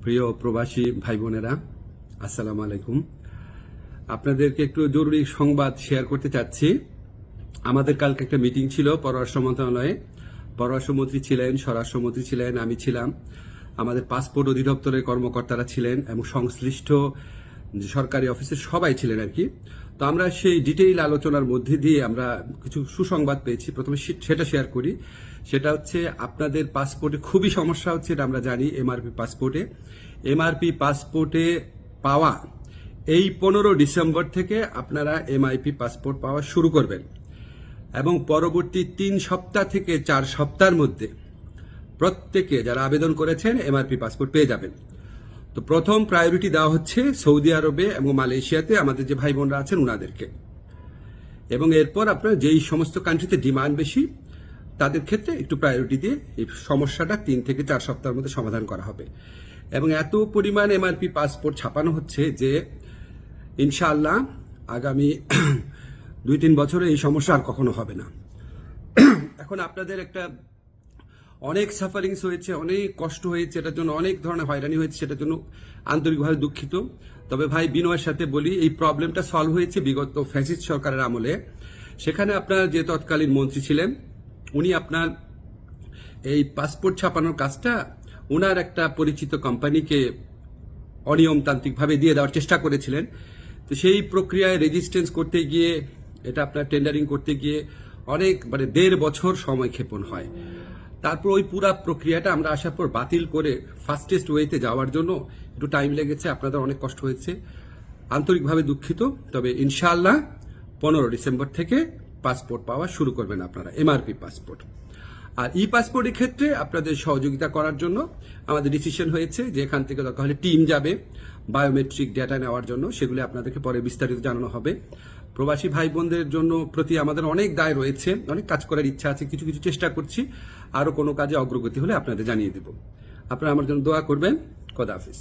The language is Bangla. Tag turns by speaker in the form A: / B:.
A: প্রিয় প্রবাসী ভাই বোনেরা, আসসালামু আলাইকুম। আপনাদেরকে একটু জরুরি সংবাদ শেয়ার করতে চাচ্ছি। আমাদের কালকে একটা মিটিং ছিল পররাষ্ট্র মন্ত্রণালয়ে। পররাষ্ট্রমন্ত্রী ছিলেন, স্বরাষ্ট্রমন্ত্রী ছিলেন, আমি ছিলাম, আমাদের পাসপোর্ট অধিদপ্তরের কর্মকর্তারা ছিলেন এবং সংশ্লিষ্ট যে সরকারি অফিসের সবাই ছিলেন আর কি। তো আমরা সেই ডিটেইল আলোচনার মধ্যে দিয়ে আমরা কিছু সুসংবাদ পেয়েছি। প্রথমে সেটা শেয়ার করি। সেটা হচ্ছে আপনাদের পাসপোর্টে খুবই সমস্যা হচ্ছে, এটা আমরা জানি। এমআরপি পাসপোর্টে পাওয়া এই 15 ডিসেম্বর থেকে আপনারা এমআইপি পাসপোর্ট পাওয়া শুরু করবেন এবং পরবর্তী 3 সপ্তাহ থেকে 4 সপ্তাহের মধ্যে প্রত্যেকে যারা আবেদন করেছেন এমআরপি পাসপোর্ট পেয়ে যাবেন। তো প্রথম প্রায়োরিটি দেওয়া হচ্ছে সৌদি আরবে এবং মালয়েশিয়াতে আমাদের যে ভাই বোনরা আছেন ওনাদেরকে, এবং এরপর আপনার যেই সমস্ত কান্ট্রিতে ডিমান্ড বেশি তাদের ক্ষেত্রে একটু প্রায়োরিটি দিয়ে এই সমস্যাটা 3 থেকে 4 সপ্তাহের মধ্যে সমাধান করা হবে। এবং এত পরিমাণ এমআরপি পাসপোর্ট ছাপানো হচ্ছে যে ইনশাআল্লাহ আগামী 2-3 বছরে এই সমস্যা আর কখনো হবে না। এখন আপনাদের একটা অনেক সাফারিংস হয়েছে, অনেক কষ্ট হয়েছে, এটার জন্য অনেক ধরনের হয়রানি হয়েছে, সেটার জন্য আন্তরিকভাবে দুঃখিত। তবে ভাই বিনয়ের সাথে বলি, এই প্রবলেমটা সলভ হয়েছে বিগত ফ্যাসিস্ট সরকারের আমলে। সেখানে আপনার যে তৎকালীন মন্ত্রী ছিলেন উনি আপনার এই পাসপোর্ট ছাপানোর কাজটা ওনার একটা পরিচিত কোম্পানিকে অনিয়মতান্ত্রিকভাবে দিয়ে দেওয়ার চেষ্টা করেছিলেন। তো সেই প্রক্রিয়ায় রেজিস্ট্রেন্স করতে গিয়ে, এটা আপনার টেন্ডারিং করতে গিয়ে অনেক 1.5 বছর সময় ক্ষেপণ হয়। তারপর ওই পুরো প্রক্রিয়াটা আমরা আসার পর বাতিল করে ফাস্টেস্ট ওয়েতে যাওয়ার জন্য একটু টাইম লেগেছে, আপনাদের অনেক কষ্ট হয়েছে, আন্তরিকভাবে দুঃখিত। তবে ইনশাআল্লাহ 15 ডিসেম্বর থেকে পাসপোর্ট পাওয়া শুরু করবেন আপনারা, এমআরপি পাসপোর্ট। আর ই পাসপোর্টের ক্ষেত্রে আপনাদের সহযোগিতা করার জন্য আমাদের ডিসিশন হয়েছে যে এখান থেকে দরকার হলে টিম যাবে বায়োমেট্রিক ডেটা নেওয়ার জন্য, সেগুলি আপনাদেরকে পরে বিস্তারিত জানানো হবে। প্রবাসী ভাই বোনদের জন্য প্রতি আমাদের অনেক দায় রয়েছে, অনেক কাজ করার ইচ্ছা আছে, কিছু কিছু চেষ্টা করছি। আরো কোনো কাজে অগ্রগতি হলে আপনাদের জানিয়ে দেব। আপনারা আমার জন্য দোয়া করবেন। খোদা হাফেজ।